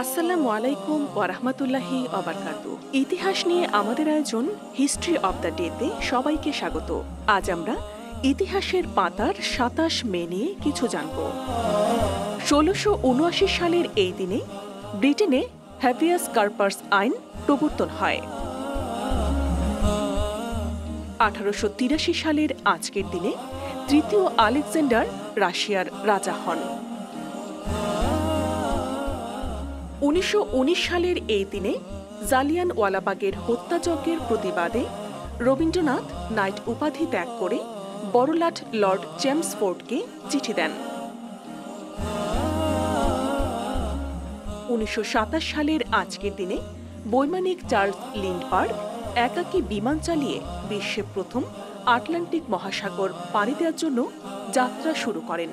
আসসালামু আলাইকুম ওয়া রাহমাতুল্লাহি ওয়া বারাকাতুহু। ইতিহাস নিয়ে আমাদের আয়োজন হিস্ট্রি অব দ্য ডেতে সবাইকে স্বাগত। আজ আমরা ইতিহাসের পাতার ২৭ মে নিয়ে কিছু জানব। ১৬৭৯ সালের এই দিনে ব্রিটেনে হ্যাভিয়াস কর্পাস আইন প্রবর্তন হয়। ১৮৮৩ সালের আজকের দিনে তৃতীয় আলেকজান্ডার রাশিয়ার রাজা হন। ১৯১৯ সালের এই দিনে জালিয়ানওয়ালাবাগের হত্যাযজ্ঞের প্রতিবাদে রবীন্দ্রনাথ নাইট উপাধি ত্যাগ করে বড়লাট লর্ড চেমসফোর্ডকে চিঠি দেন। ১৯২৭ সালের আজকের দিনে বৈমানিক চার্লস লিন্ডবার্গ একাকী বিমান চালিয়ে বিশ্বে প্রথম আটলান্টিক মহাসাগর পাড়ি দেওয়ার জন্য যাত্রা শুরু করেন।